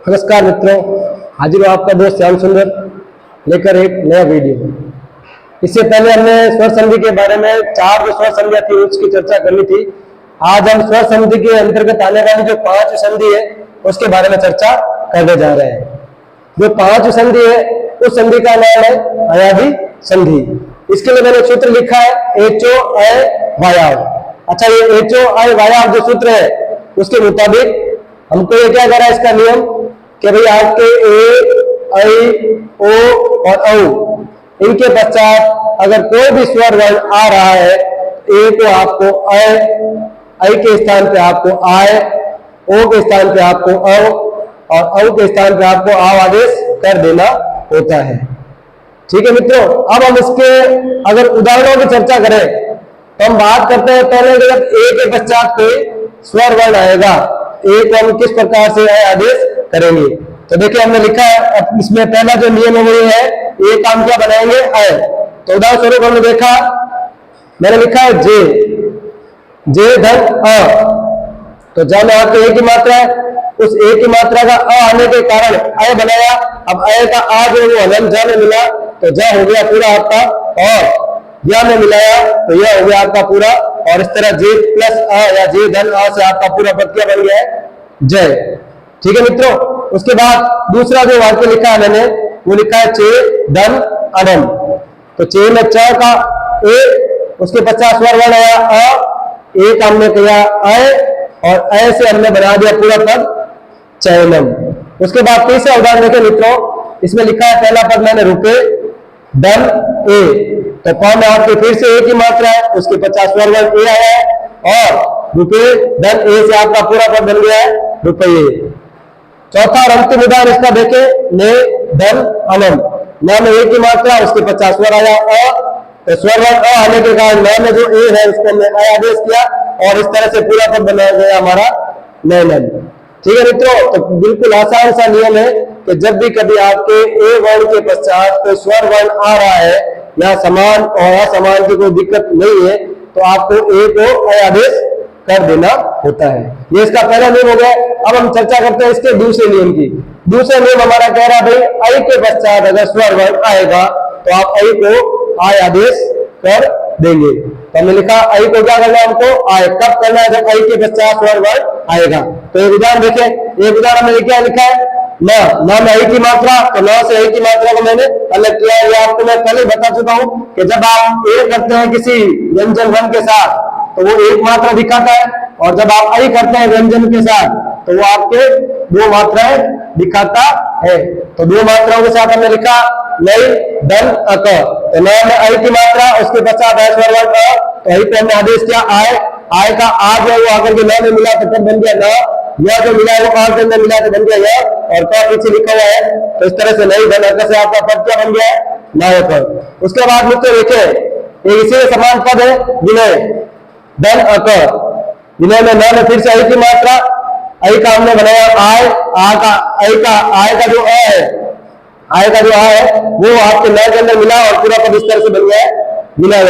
नमस्कार मित्रों, हाजिर हूँ आपका दोस्त श्याम सुंदर लेकर एक नया वीडियो। इससे पहले हमने स्वर संधि के बारे में 4 जो स्वर संधियां थी उसकी चर्चा करनी थी। आज हम स्वर संधि के अंतर्गत आने वाली जो 5 संधि है उसके बारे में चर्चा करने जा रहे हैं। जो 5 संधि है उस संधि का नाम है अयादी संधि। इसके लिए मैंने सूत्र लिखा है एचो अय वायाव। अच्छा, ये एचो अय वायाव जो सूत्र है उसके मुताबिक हमको ये क्या करा है, इसका नियम कि भाई आपके ए, ऐ, ओ और औ इनके पश्चात अगर कोई भी स्वर वर्ण आ रहा है, ए को आपको अ, ऐ के स्थान पे आपको आय, ओ के स्थान पे आपको औ और औ के स्थान पे आपको आव आदेश कर देना होता है। ठीक है मित्रों, अब हम इसके अगर उदाहरणों की चर्चा करें तो हम बात करते हैं पहले जब ए के पश्चात कोई स्वर वर्ण आएगा, ए को हम किस प्रकार से आदेश करेंगे। तो देखिए हमने लिखा है, इसमें पहला जो नियम है वो है ए का हम क्या बनाएंगे अय। तो उदाहरण स्वरूप हमने देखा, मैंने लिखा है जे धन अ। तो जब आपके ए की मात्रा है, उस ए की मात्रा का अ आने के कारण अय बनाया। अब अय का आ जो वो हलन ज में मिला तो ज हो गया पूरा आपका, और या में मिलाया तो यह हो गया आपका पूरा। और इस तरह जे प्लस अ या जे धन अ से आपका पूरा पद क्या बन गया है, जय। ठीक है मित्रों, उसके बाद दूसरा जो वाक्य लिखा है मैंने वो लिखा है चे धन अनम। तो चे में च का ए, उसके पश्चात स्वर वर्ण आया अ, ए का हमने किया अय और अय से हमने बना दिया पूरा पद चयनम। उसके बाद तीसरा उदाहरण देखें मित्रों, इसमें लिखा है पहला पद मैंने रुपए धन ए। तो प में आपके फिर से ए की मात्रा है, उसके 50 स्वर वर्ण ए आया है और रुपए धन ए से आपका पूरा पद बन गया है रुपये। चौथा और अंतिम उदाहरण इसका देखें, ने धन अनम। न में ए की मात्रा, उसके 50 स्वर आया अ। तो स्वर वर्ण अ आने के कारण न में जो ए है उसको हमने अय आदेश किया और इस तरह से पूरा पद बनाया गया हमारा नैनन। ठीक है मित्रों, तो बिल्कुल आसान सा नियम है कि जब भी कभी आपके ए वर्ण के पश्चात कोई स्वर वर्ण आ रहा है या समान और असमान की कोई दिक्कत नहीं है तो आपको ए को अय आदेश कर देना होता है। ये इसका पहला नियम हो गया। अब हम चर्चा करते हैं इसके दूसरे नियम की। दूसरा नियम हमारा कह रहा है भाई अय के पश्चात अगर स्वर वर्ण आएगा तो आप अय को आय आदेश कर देंगे। तो हमने लिखा अय को क्या करना है, हमको आय कब करना है, जब अय के पश्चात स्वर वर्ण आएगा। तो एक उदाहरण देखें, एक उदाहरण में क्या लिखा है, न में अय की मात्रा, तो न से अय की मात्रा को मैंने अलग किया है। ये आपको मैं पहले बता चुका हूं कि जब आप ए करते हैं किसी व्यंजन वर्ण के साथ तो वो एक मात्रा दिखाता है, और जब आप अय करते हैं व्यंजन के साथ तो वो आपके 2 मात्राएं दिखाता है। तो 2 मात्राओं के साथ हमने लिखा नई धन अक। तो न में अय की मात्रा, उसके पश्चात है स्वर वर्ण अ। तो अय पे हमने आदेश किया आय। आय का आ जो है वो आकर के न में मिला तो तब बन गया न। यह जो मिला है वो आ के अंदर मिला तो बन गया यह, और क पीछे लिखा हुआ है। तो इस तरह से नई धन अक से आपका पद क्या बन गया है, नायक। उसके बाद मित्रों देखें, एक इसी समान पद है विनय धन अक। विनय में न में फिर से अय की मात्रा, अय का हमने बनाया आय, आ का अय का आय का जो अ है, आय का जो आ है वो आपके न के अंदर मिला और पूरा पद इस तरह से बन गया है विनय।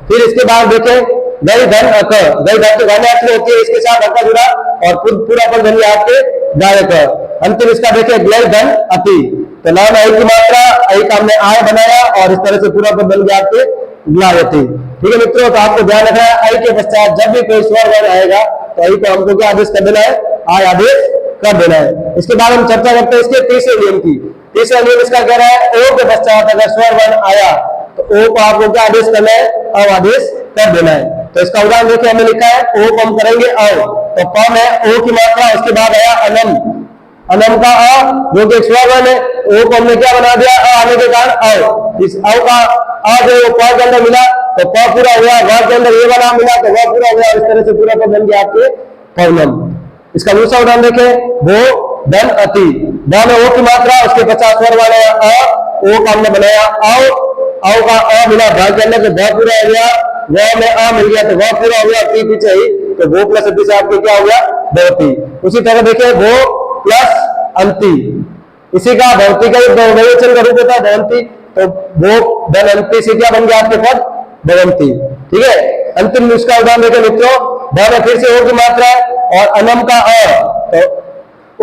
फिर इसके बाद देखें गई धन अक। गई धन तो गाने अक्ल होती है, इसके साथ अक जुड़ा और पूरा पद बन गया आपके गायक। अंतिम इसका देखें गई धन अति। तो नाम अय की मात्रा, अय का हमने आय बनाया और इस तरह से पूरा पद बन गया आपके ग्लायति। ठीक है मित्रों, तो आपको ध्यान रखना है अय के पश्चात जब भी कोई स्वर वर्ण आएगा तो अय को हमको क्या आदेश कर देना है, आय आदेश कर देना है। इसके बाद हम चर्चा करते हैं इसके तीसरे नियम की। तीसरा नियम इसका कह रहा है ओ के पश्चात अगर स्वर वर्ण आया तो ओ को आपको क्या आदेश करना है, अव आदेश कर देना है। तो इसका उदाहरण देखिए, हमने लिखा है ओ को हम करेंगे अव। तो प में ओ की मात्रा, उसके बाद आया अनम। अनम का अ जो कि स्वर वर्ण है, ओ को हमने क्या बना दिया, अ आने के कारण अव। इस अव का अ जो प के अंदर मिला तो प पूरा हुआ, व के अंदर ये वाला मिला तो वह पूरा हुआ। इस तरह से पूरा पद बन गया आपके पवनम। इसका दूसरा उदाहरण देखें, वो धन अति। ध में ओ की मात्रा, उसके 50 स्वर वाले अ, ओ का हमने बनाया अव। अव का अ मिला ध के अंदर तो ध पूरा हो गया, व में अ मिल गया तो वह पूरा हो गया ती पीछे ही, तो वो प्लस अति से आपके क्या हो गया, भवती। उसी तरह देखिए वो प्लस अंति, इसी का भवती का बहुवचन का रूप होता है भवंती। तो वो धन अंति से क्या बन गया आपके पद भवंती। ठीक है, अंतिम उसका उदाहरण देखें मित्रों, ध में फिर से ओ की मात्रा है और अनम का अ। तो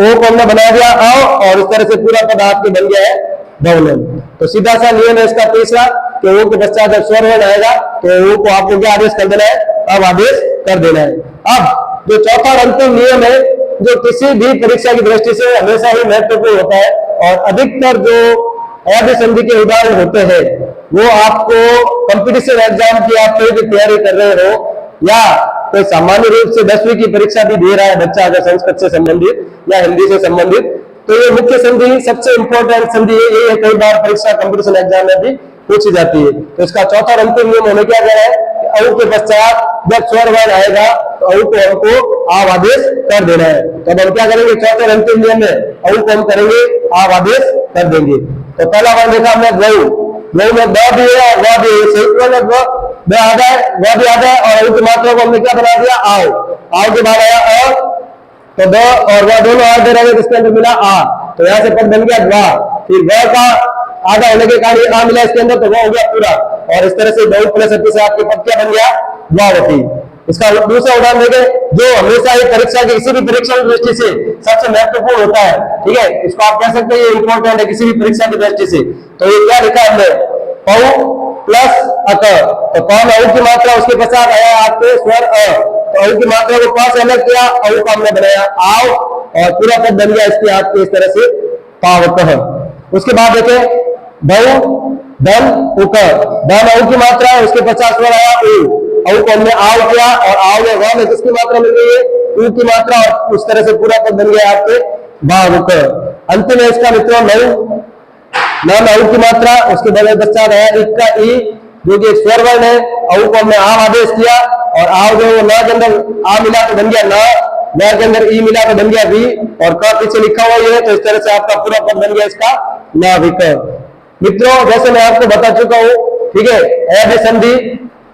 ओ को हमने बना दिया आओ, और इस तरह से पूरा पद आपके बन गया है बहुनम। तो सीधा सा नियम है इसका तीसरा कि ओ के पश्चात जब स्वर वर्ण आएगा तो ओ को आपको क्या आदेश कर देना है, अब आदेश कर देना है। अब जो चौथा और अंतिम नियम है, जो किसी भी परीक्षा की दृष्टि से हमेशा ही महत्वपूर्ण होता है, और अधिकतर जो अयादी संधि के उदाहरण होते हैं वो आपको कंपटीशन एग्जाम की आप कोई भी तैयारी कर रहे हो या कोई सामान्य रूप से 10वीं की परीक्षा भी दे रहा है बच्चा अगर संस्कृत से संबंधित या हिंदी से संबंधित, तो ये मुख्य संधि सबसे इंपॉर्टेंट संधि ये है, कई बार परीक्षा कंपटीशन एग्जाम में भी पूछी जाती है। तो इसका चौथा और अंतिम नियम हमें क्या कह रहा है कि औ के पश्चात जब स्वर वर्ण आएगा तो औ को हमको आव आदेश कर देना है। तो अब हम क्या करेंगे, चौथे और अंतिम नियम में औ को हम करेंगे आव आदेश कर देंगे। तो पहला वर्ण देखा हमने गौ, गौ में ब भी है और व भी है, संयुक्त वर्ण ब आधा है, व भी आधा है, और औ की मात्रा को हमने क्या बना दिया आओ, आओ के बाद आया अ, तो द और वह दोनों आधे रहे, इसके अंदर मिला आ, तो यहाँ से पद बन गया द्वा। फिर व का आधा होने के कारण आ मिला इसके अंदर, तो वह हो गया पूरा, और इस तरह से बहु प्लस अति से आपके पद क्या बन गया द्वावती। इसका दूसरा उदाहरण देखें जो हमेशा एक परीक्षा की किसी भी परीक्षा की दृष्टि से सबसे महत्वपूर्ण होता है, ठीक है, इसको आप कह सकते हैं ये इंपॉर्टेंट है किसी भी परीक्षा की दृष्टि से। तो ये क्या लिखा हमने, पौ प्लस अक, तो कौन औ की मात्रा उसके पश्चात आया आपके स्वर अ, तो औ की मात्रा को प से अलग किया, औ का हमने बनाया आओ, और पूरा पद बन गया इसके आपके इस तरह से पावक। उसके बाद देखें बहु धन उक, धन औ की मात्रा है उसके पश्चात स्वर आया उ, औ को हमने आओ किया, और आओ में व में किसकी मात्रा मिल गई है उ की मात्रा, और उस तरह से पूरा पद बन गया आपके बावक। अंतिम है इसका मित्रों नौ, नाम औ की मात्रा उसके बगल पश्चात आया एक का ई जो कि स्वर वर्ण है, औ को हमने आम आदेश किया, और आओ जो न के अंदर आ मिला तो बन गया न के अंदर ई मिला तो बन गया वी, और क पीछे लिखा हुआ ये है, तो इस तरह से आपका पूरा पद बन गया इसका नाविक। मित्रों जैसे मैं आपको बता चुका हूँ, ठीक है, अयादी संधि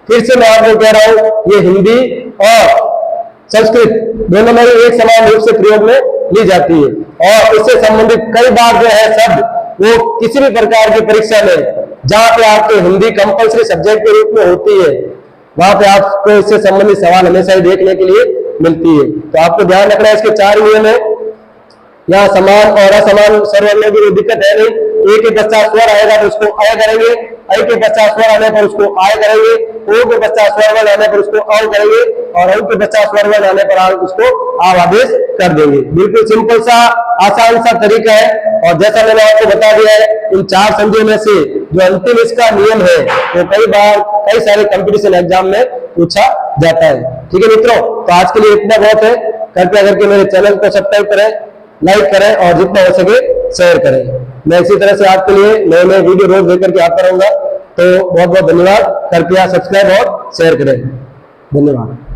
फिर से मैं आपको कह रहा हूँ ये हिंदी और संस्कृत दोनों में एक समान रूप से प्रयोग में ली जाती है, और इससे संबंधित कई बार जो है शब्द वो किसी भी प्रकार की परीक्षा में जहां पे आपको हिंदी कंपल्सरी सब्जेक्ट के रूप में होती है वहां पे आपको इससे संबंधित सवाल हमेशा ही देखने के लिए मिलती है। तो आपको ध्यान रखना है इसके 4 नियम है, यहाँ समान और असमान स्वर में भी कोई दिक्कत है नहीं। ए के पश्चात स्वर आएगा तो उसको अय करेंगे, ऐ के पश्चात स्वर आने पर उसको आय करेंगे, ओ के पश्चात स्वर वर्ण आने पर उसको औ करेंगे, और औ के पश्चात स्वर वर्ण आने पर उसको आव आदेश कर देंगे। बिल्कुल सिंपल सा आसान सा तरीका है, और जैसा मैंने आपको बता दिया है इन 4 संधियों में से जो अंतिम इसका नियम है वो कई बार कई सारे कंपटीशन एग्जाम में पूछा जाता है। ठीक है मित्रों, तो आज के लिए इतना बहुत है। कृपया करके मेरे चैनल को सब्सक्राइब करें, लाइक करें और जितना हो सके शेयर करें। मैं इसी तरह से आपके लिए नए नए वीडियो रोज लेकर के आता रहूंगा। तो बहुत बहुत धन्यवाद। कृपया सब्सक्राइब और शेयर करें। धन्यवाद।